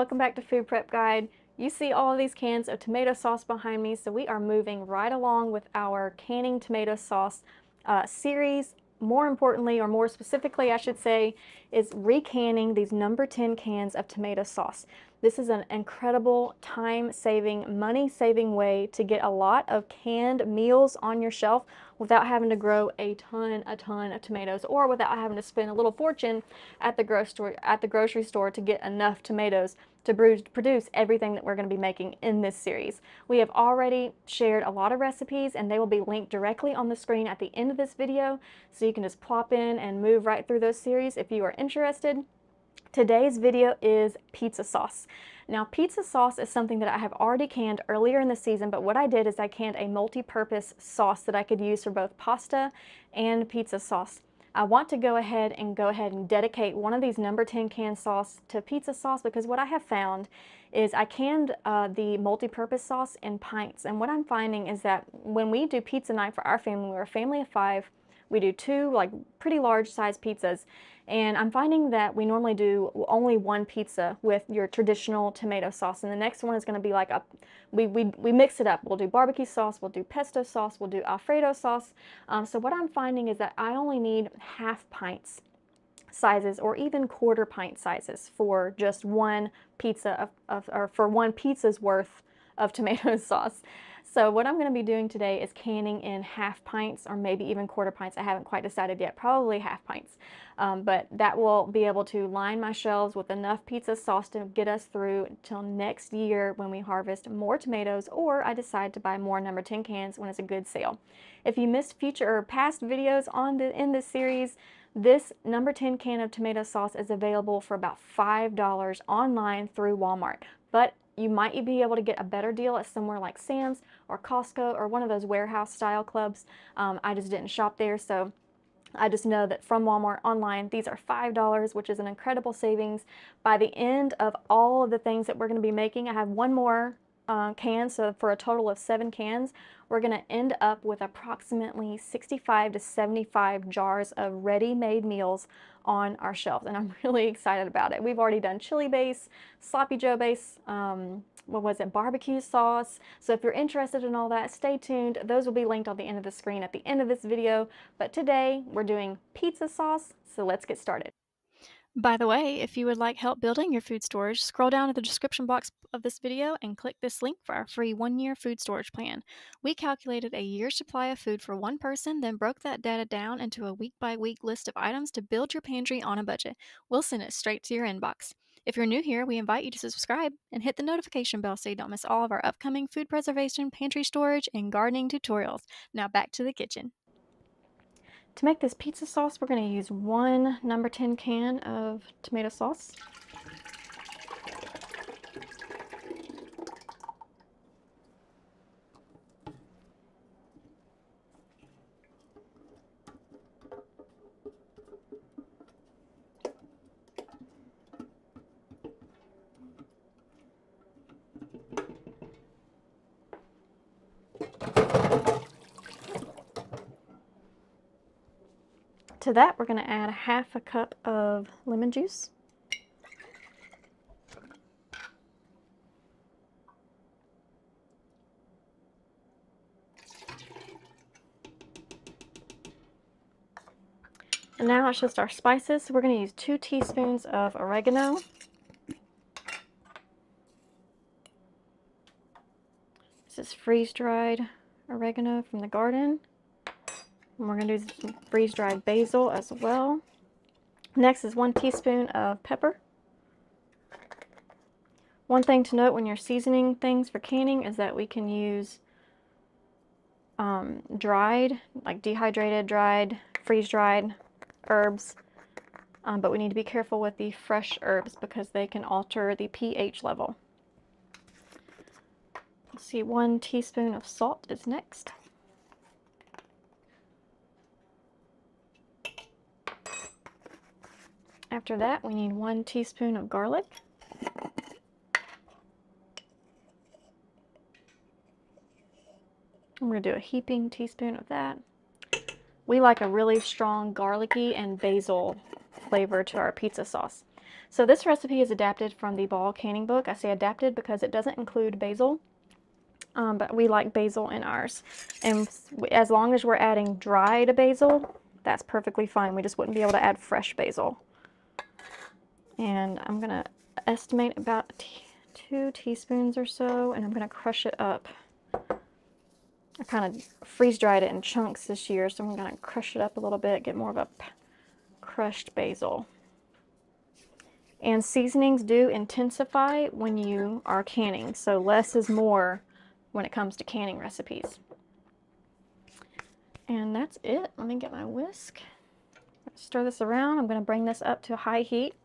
welcome back to Food Prep Guide. You see all of these cans of tomato sauce behind me, so we are moving right along with our canning tomato sauce series. More importantly, or more specifically I should say, is recanning these number 10 cans of tomato sauce. This is an incredible time-saving, money-saving way to get a lot of canned meals on your shelf without having to grow a ton of tomatoes, or without having to spend a little fortune at the grocery store to get enough tomatoes to produce everything that we're going to be making in this series. We have already shared a lot of recipes, and they will be linked directly on the screen at the end of this video, so you can just plop in and move right through those series if you are interested. Today's video is pizza sauce. Now, pizza sauce is something that I have already canned earlier in the season, but what I did is I canned a multi-purpose sauce that I could use for both pasta and pizza sauce. I want to go ahead and dedicate one of these number 10 can sauce to pizza sauce, because what I have found is I canned the multi-purpose sauce in pints, and what I'm finding is that when we do pizza night for our family, we're a family of 5, we do 2 like pretty large size pizzas, and I'm finding that we normally do only one pizza with your traditional tomato sauce, and the next one is going to be like we mix it up. We'll do barbecue sauce, we'll do pesto sauce, we'll do Alfredo sauce. So what I'm finding is that I only need half pints sizes, or even quarter pint sizes, for just one pizza or for one pizza's worth of tomato sauce. So what I'm going to be doing today is canning in half pints, or maybe even quarter pints. I haven't quite decided yet, probably half pints. But that will be able to line my shelves with enough pizza sauce to get us through until next year, when we harvest more tomatoes, or I decide to buy more number 10 cans when it's a good sale. If you missed future or past videos in this series, this number 10 can of tomato sauce is available for about $5 online through Walmart. But you might be able to get a better deal at somewhere like Sam's or Costco or one of those warehouse style clubs. I just didn't shop there, so I just know that from Walmart online, these are $5, which is an incredible savings. By the end of all of the things that we're going to be making, I have one more can, so for a total of 7 cans, we're going to end up with approximately 65 to 75 jars of ready-made meals on our shelves, and I'm really excited about it. We've already done chili base, sloppy joe base, what was it, barbecue sauce. So if you're interested in all that, stay tuned. Those will be linked on the end of the screen at the end of this video. But today we're doing pizza sauce, so let's get started. By the way, if you would like help building your food storage, scroll down to the description box of this video and click this link for our free 1-year food storage plan. We calculated a year's supply of food for one person, then broke that data down into a week-by-week list of items to build your pantry on a budget. We'll send it straight to your inbox. If you're new here, we invite you to subscribe and hit the notification bell so you don't miss all of our upcoming food preservation, pantry storage, and gardening tutorials. Now back to the kitchen. To make this pizza sauce, we're going to use one number 10 can of tomato sauce. To that, we're going to add half a cup of lemon juice. And now it's just our spices. So we're going to use 2 teaspoons of oregano. This is freeze-dried oregano from the garden. And we're going to do some freeze-dried basil as well. Next is 1 teaspoon of pepper. One thing to note when you're seasoning things for canning is that we can use dried, like dehydrated, dried, freeze-dried herbs, but we need to be careful with the fresh herbs because they can alter the pH level. Let's see, 1 teaspoon of salt is next. After that, we need 1 teaspoon of garlic. I'm going to do a heaping teaspoon of that. We like a really strong garlicky and basil flavor to our pizza sauce. So this recipe is adapted from the Ball canning book. I say adapted because it doesn't include basil, but we like basil in ours. And as long as we're adding dried basil, that's perfectly fine. We just wouldn't be able to add fresh basil. And I'm gonna estimate about 2 teaspoons or so, and I'm gonna crush it up. I kind of freeze dried it in chunks this year, so I'm gonna crush it up a little bit, get more of a crushed basil. And seasonings do intensify when you are canning, so less is more when it comes to canning recipes. And that's it. Let me get my whisk. Stir this around. I'm going to bring this up to high heat,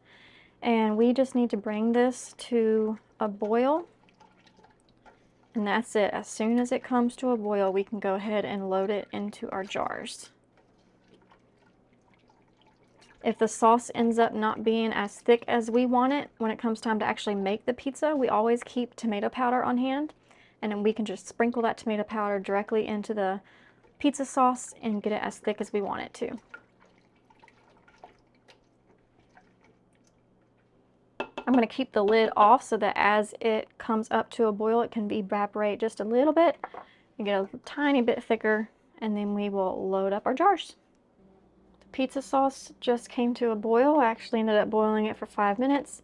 and we just need to bring this to a boil, and that's it. As soon as it comes to a boil, we can go ahead and load it into our jars. If the sauce ends up not being as thick as we want it when it comes time to actually make the pizza, we always keep tomato powder on hand, and then we can just sprinkle that tomato powder directly into the pizza sauce and get it as thick as we want it to. I'm going to keep the lid off so that as it comes up to a boil, it can evaporate just a little bit and get a tiny bit thicker, and then we will load up our jars. Pizza sauce just came to a boil. I actually ended up boiling it for 5 minutes.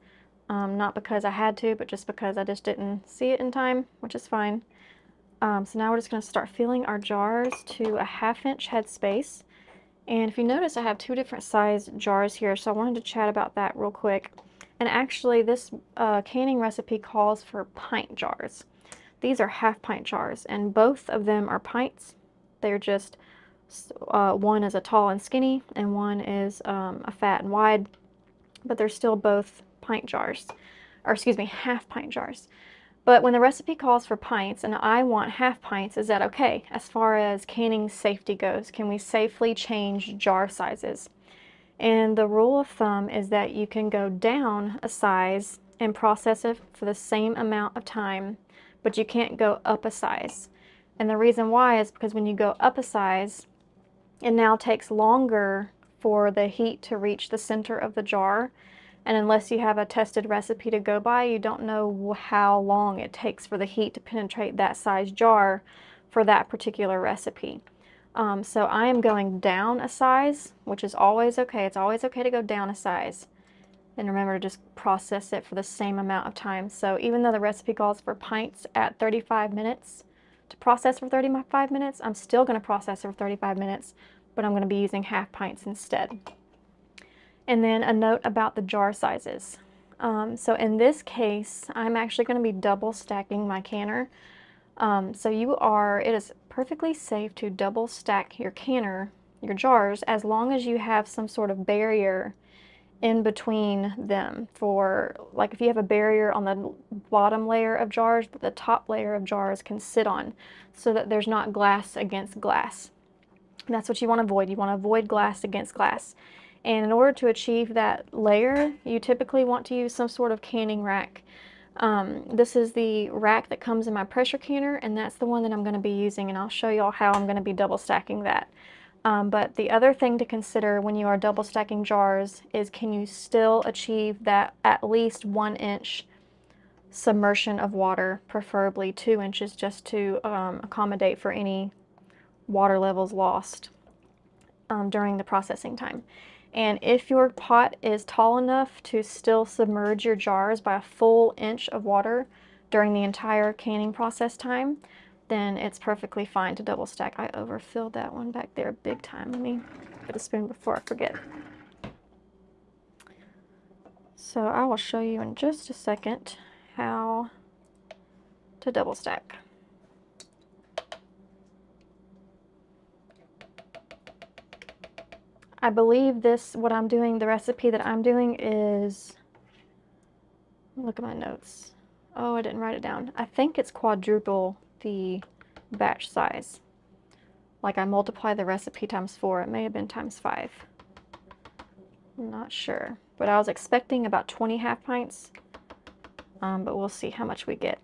Not because I had to, but just because I just didn't see it in time, which is fine. So now we're just going to start filling our jars to a 1/2 inch headspace. And if you notice, I have 2 different size jars here, so I wanted to chat about that real quick. And actually, this canning recipe calls for pint jars. These are 1/2 pint jars, and both of them are pints. They're just one is a tall and skinny, and one is a fat and wide, but they're still both pint jars, or excuse me, 1/2 pint jars. But when the recipe calls for pints and I want 1/2 pints, is that okay? As far as canning safety goes, can we safely change jar sizes? And the rule of thumb is that you can go down a size and process it for the same amount of time, but you can't go up a size. And the reason why is because when you go up a size, it now takes longer for the heat to reach the center of the jar. And unless you have a tested recipe to go by, you don't know how long it takes for the heat to penetrate that size jar for that particular recipe. So I am going down a size, which is always okay. It's always okay to go down a size. And remember to just process it for the same amount of time. So even though the recipe calls for pints at 35 minutes to process for 35 minutes, I'm still going to process it for 35 minutes, but I'm going to be using 1/2 pints instead. And then a note about the jar sizes. So in this case, I'm actually going to be double stacking my canner. It is perfectly safe to double stack your canner, your jars, as long as you have some sort of barrier in between them. For, like, if you have a barrier on the bottom layer of jars that the top layer of jars can sit on, so that there's not glass against glass. And that's what you want to avoid. You want to avoid glass against glass. And in order to achieve that layer, you typically want to use some sort of canning rack. This is the rack that comes in my pressure canner, and that's the one that I'm going to be using, and I'll show you all how I'm going to be double stacking that. But the other thing to consider when you are double stacking jars is, can you still achieve that at least 1 inch submersion of water, preferably 2 inches, just to accommodate for any water levels lost during the processing time. And if your pot is tall enough to still submerge your jars by a full inch of water during the entire canning process time, then it's perfectly fine to double stack. I overfilled that one back there big time. Let me get a spoon before I forget. So I will show you in just a second how to double stack. I believe what I'm doing, the recipe that I'm doing is, look at my notes. Oh, I didn't write it down. I think it's quadruple the batch size. Like, I multiply the recipe times 4. It may have been times 5. I'm not sure. But I was expecting about 20 1/2 pints. But we'll see how much we get.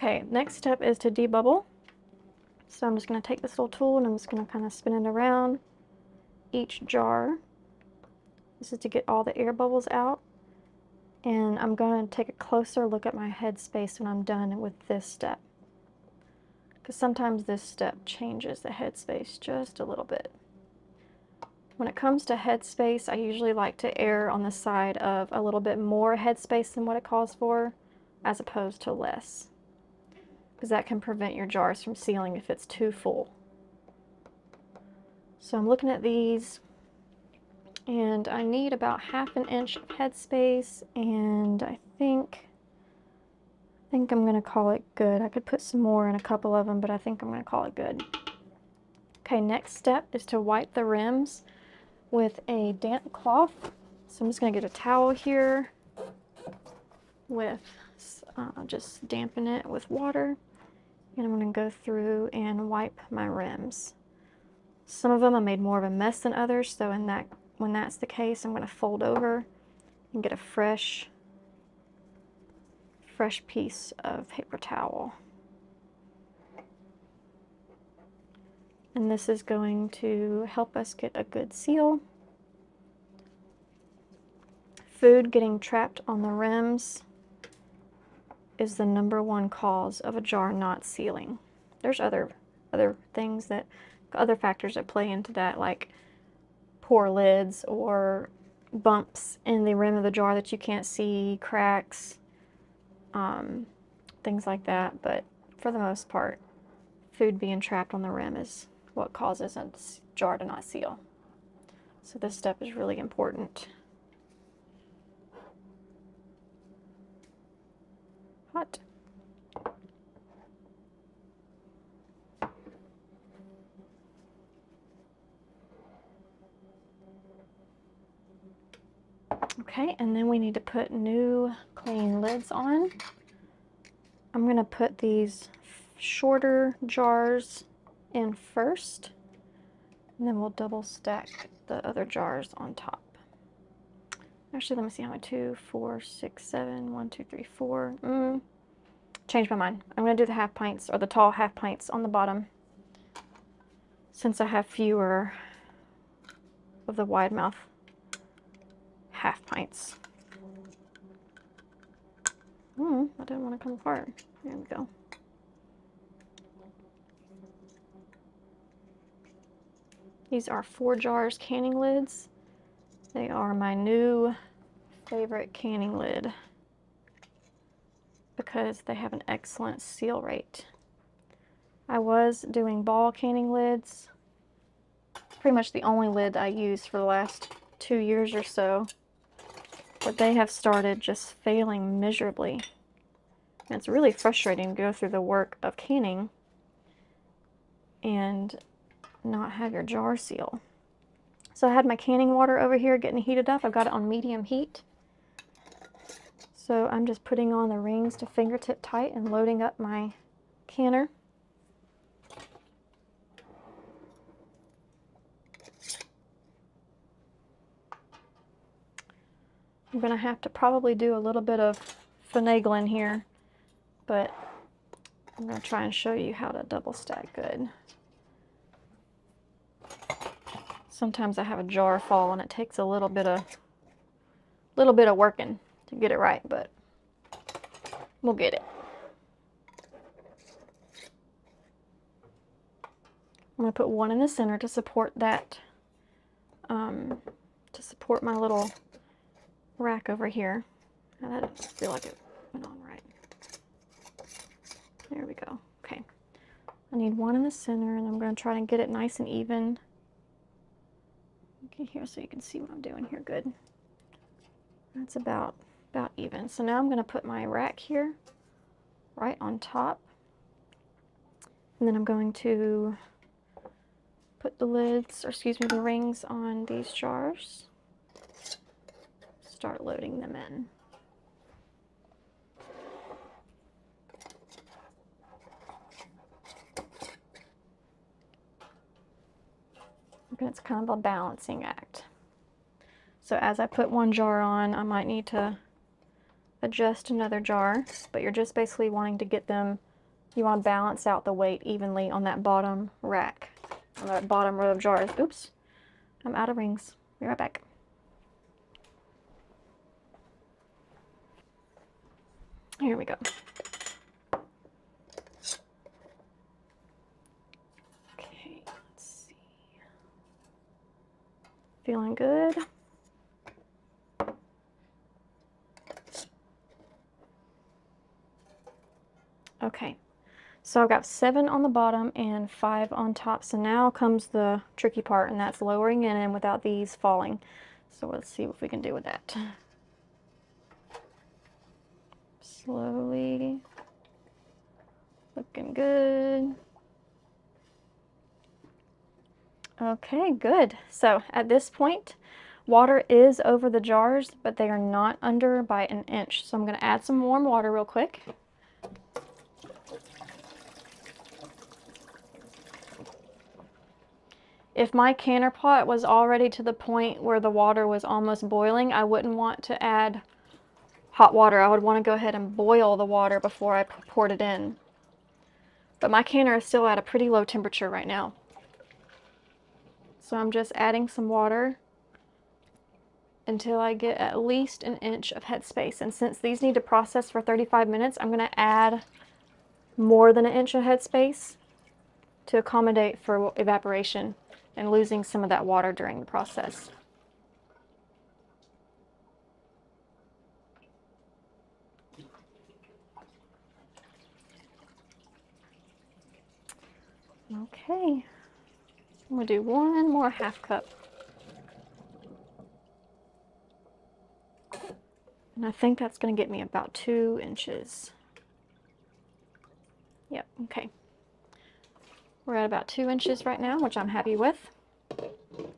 Okay, next step is to debubble. So I'm just going to take this little tool and I'm just going to kind of spin it around each jar. This is to get all the air bubbles out. And I'm going to take a closer look at my headspace when I'm done with this step, because sometimes this step changes the headspace just a little bit. When it comes to headspace, I usually like to err on the side of a little bit more headspace than what it calls for, as opposed to less, because that can prevent your jars from sealing if it's too full. So I'm looking at these, and I need about 1/2 inch of headspace, and I think I'm going to call it good. I could put some more in a couple of them, but I think I'm going to call it good. Okay, next step is to wipe the rims with a damp cloth. So I'm just going to get a towel here with just dampen it with water, and I'm going to go through and wipe my rims. Some of them I made more of a mess than others, so when that's the case, I'm going to fold over and get a fresh piece of paper towel. And this is going to help us get a good seal. Food getting trapped on the rims is the #1 cause of a jar not sealing. There's other factors that play into that, like poor lids or bumps in the rim of the jar that you can't see, cracks, things like that. But for the most part, food being trapped on the rim is what causes a jar to not seal. So this step is really important. Hot. Okay, and then we need to put new clean lids on. I'm going to put these shorter jars in first, and then we'll double stack the other jars on top. Actually, let me see how many. 2, 4, 6, 7, 1, 2, 3, 4. Change my mind. I'm going to do the half pints, or the tall half pints on the bottom, since I have fewer of the wide mouth half pints. I didn't want to come apart. There we go. These are 4 jars canning lids. They are my new favorite canning lid because they have an excellent seal rate. I was doing ball canning lids, pretty much the only lid I used for the last 2 years or so, but they have started just failing miserably. And it's really frustrating to go through the work of canning and not have your jar seal. So I had my canning water over here getting heated up. I've got it on medium heat. So I'm just putting on the rings to fingertip tight and loading up my canner. I'm going to have to probably do a little bit of finagling here, but I'm going to try and show you how to double stack good. Sometimes I have a jar fall and it takes a little bit of working to get it right, but we'll get it. I'm going to put one in the center to support that, to support my little rack over here. Now that doesn't feel like it went on right. There we go. Okay. I need one in the center, and I'm going to try and get it nice and even. Okay, here so you can see what I'm doing here good. That's about even. So now I'm going to put my rack here right on top, and then I'm going to put the lids, or excuse me, the rings on these jars. Start loading them in. And it's kind of a balancing act. So as I put one jar on, I might need to adjust another jar, but you're just basically wanting to get them You want to balance out the weight evenly on that bottom rack, on that bottom row of jars. Oops, I'm out of rings. Be right back. Here we go. Okay, let's see. Feeling good. Okay, so I've got 7 on the bottom and 5 on top. So now comes the tricky part, and that's lowering it in without these falling. So let's see what we can do with that. Slowly. Looking good. Okay, good. So at this point, water is over the jars, but they are not under by an inch. So I'm going to add some warm water real quick. If my canner pot was already to the point where the water was almost boiling, I wouldn't want to add hot water. I would want to go ahead and boil the water before I poured it in. But my canner is still at a pretty low temperature right now. So I'm just adding some water until I get at least an inch of headspace. And since these need to process for 35 minutes, I'm going to add more than an inch of headspace to accommodate for evaporation and losing some of that water during the process. Okay, I'm going to do one more half cup. And I think that's going to get me about 2 inches. Yep, okay. We're at about 2 inches right now, which I'm happy with.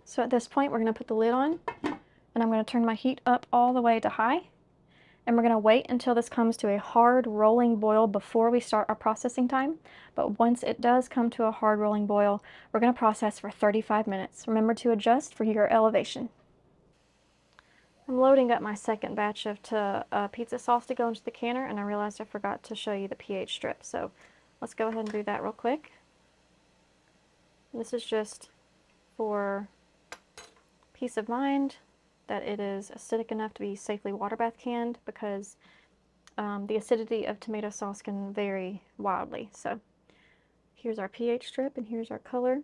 So at this point, we're going to put the lid on, and I'm going to turn my heat up all the way to high. And we're going to wait until this comes to a hard rolling boil before we start our processing time. But once it does come to a hard rolling boil, we're going to process for 35 minutes. Remember to adjust for your elevation. I'm loading up my second batch of pizza sauce to go into the canner, and I realized I forgot to show you the pH strip. So let's go ahead and do that real quick. This is just for peace of mind that it is acidic enough to be safely water bath canned, because the acidity of tomato sauce can vary wildly. So here's our pH strip and here's our color.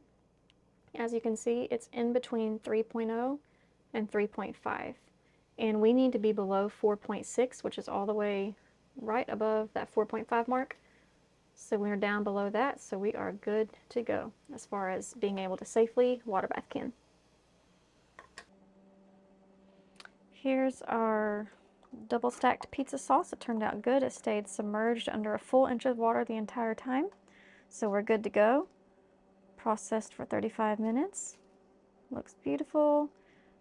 As you can see, it's in between 3.0 and 3.5. And we need to be below 4.6, which is all the way right above that 4.5 mark. So we're down below that, so we are good to go as far as being able to safely water bath can. Here's our double stacked pizza sauce. It turned out good. It stayed submerged under a full inch of water the entire time. So we're good to go. Processed for 35 minutes. Looks beautiful.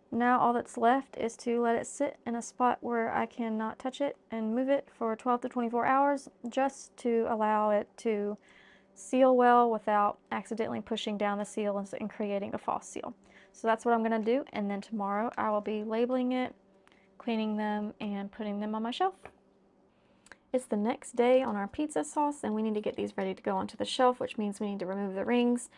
Now all that's left is to let it sit in a spot where I cannot touch it and move it for 12 to 24 hours, just to allow it to seal well without accidentally pushing down the seal and creating a false seal. So that's what I'm going to do, and then tomorrow I will be labeling it, cleaning them, and putting them on my shelf. It's the next day on our pizza sauce, and we need to get these ready to go onto the shelf, which means we need to remove the rings,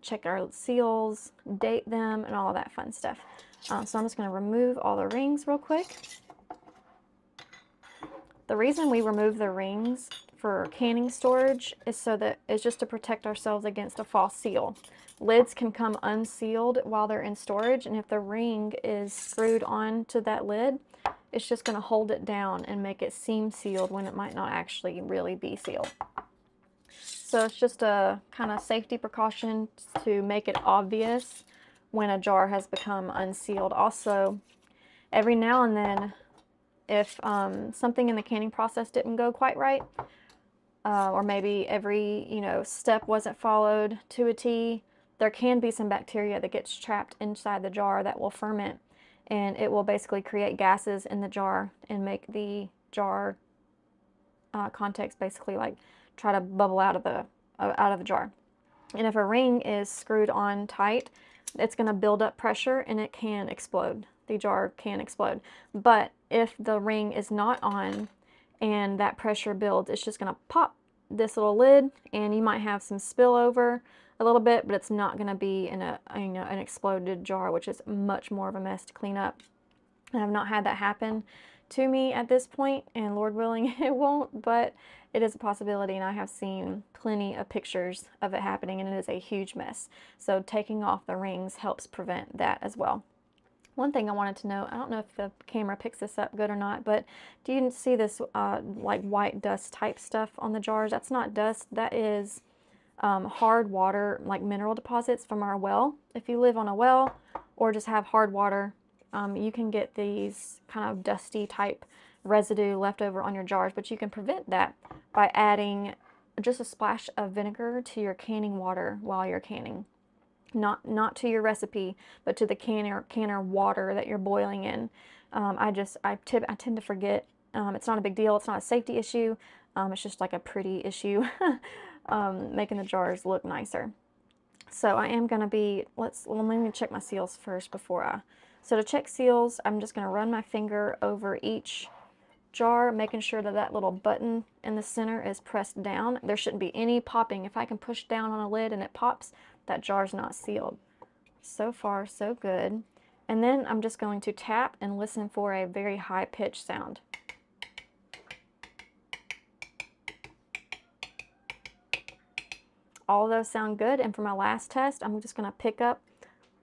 check our seals, date them, and all that fun stuff. So I'm just going to remove all the rings real quick. The reason we remove the rings for canning storage is so that it's just to protect ourselves against a false seal. Lids can come unsealed while they're in storage, and if the ring is screwed onto that lid, it's just going to hold it down and make it seem sealed when it might not actually really be sealed. So it's just a kind of safety precaution to make it obvious when a jar has become unsealed. Also, every now and then, if something in the canning process didn't go quite right, or maybe every step wasn't followed to a T, there can be some bacteria that gets trapped inside the jar that will ferment, and it will basically create gases in the jar and make the jar contents basically like try to bubble out of the jar. And if a ring is screwed on tight, it's going to build up pressure and it can explode. The jar can explode. But if the ring is not on and that pressure builds, it's just going to pop this little lid, and you might have some spillover a little bit, but it's not going to be in a, you know, an exploded jar, which is much more of a mess to clean up. I have not had that happen to me at this point, and Lord willing, it won't, but it is a possibility, and I have seen plenty of pictures of it happening, and it is a huge mess. So taking off the rings helps prevent that as well. One thing I wanted to know, I don't know if the camera picks this up good or not, but do you see this like white dust type stuff on the jars? That's not dust, that is hard water, like mineral deposits from our well. If you live on a well or just have hard water, you can get these kind of dusty type residue left over on your jars, but you can prevent that by adding just a splash of vinegar to your canning water while you're canning. Not to your recipe, but to the canner water that you're boiling in. I tend to forget. It's not a big deal. It's not a safety issue. It's just like a pretty issue, making the jars look nicer. So I am going to be, let me check my seals first before so to check seals, I'm just going to run my finger over each jar, making sure that that little button in the center is pressed down. There shouldn't be any popping. If I can push down on a lid and it pops, that jar's not sealed. So far, so good. And then I'm just going to tap and listen for a very high-pitched sound. All of those sound good, and for my last test, I'm just going to pick up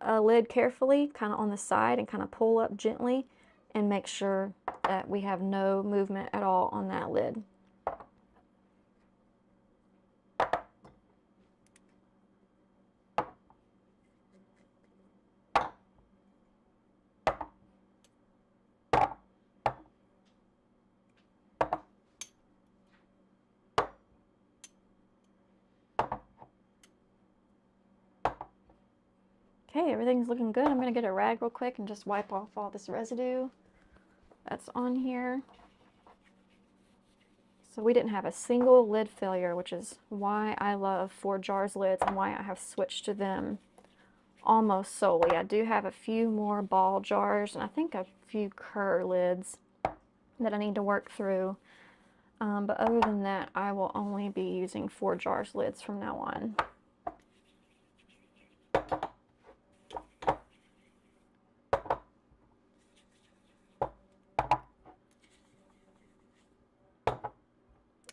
a lid carefully, kind of on the side, and kind of pull up gently and make sure that we have no movement at all on that lid. Okay, everything's looking good. I'm going to get a rag real quick and just wipe off all this residue that's on here. So we didn't have a single lid failure, which is why I love 4Jars lids and why I have switched to them almost solely. I do have a few more ball jars and I think a few Kerr lids that I need to work through. But other than that, I will only be using 4Jars lids from now on.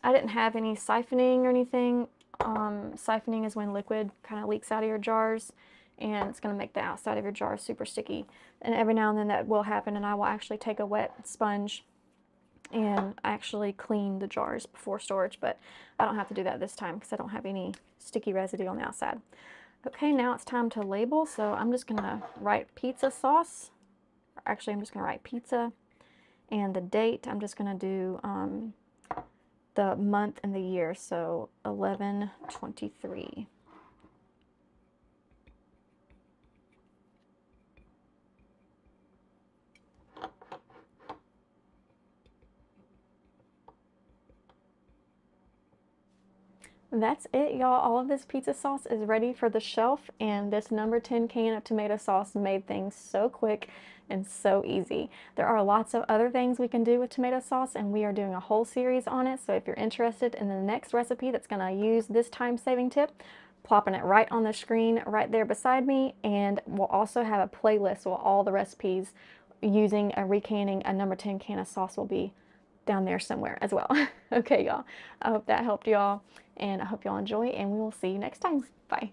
I didn't have any siphoning or anything. Siphoning is when liquid kind of leaks out of your jars, and it's going to make the outside of your jar super sticky. And every now and then that will happen, and I will actually take a wet sponge and actually clean the jars before storage, but I don't have to do that this time because I don't have any sticky residue on the outside. Okay, now it's time to label, so I'm just going to write pizza sauce. Actually, I'm just going to write pizza, and the date, I'm just going to do the month and the year, so 11/23. That's it, y'all. All of this pizza sauce is ready for the shelf, and this number 10 can of tomato sauce made things so quick and so easy. There are lots of other things we can do with tomato sauce, and we are doing a whole series on it, so if you're interested in the next recipe that's going to use this time-saving tip, plopping it right on the screen right there beside me, and we'll also have a playlist with all the recipes using a recanning a number 10 can of sauce will be down there somewhere as well. Okay, y'all. I hope that helped y'all, and I hope y'all enjoy, and we will see you next time. Bye.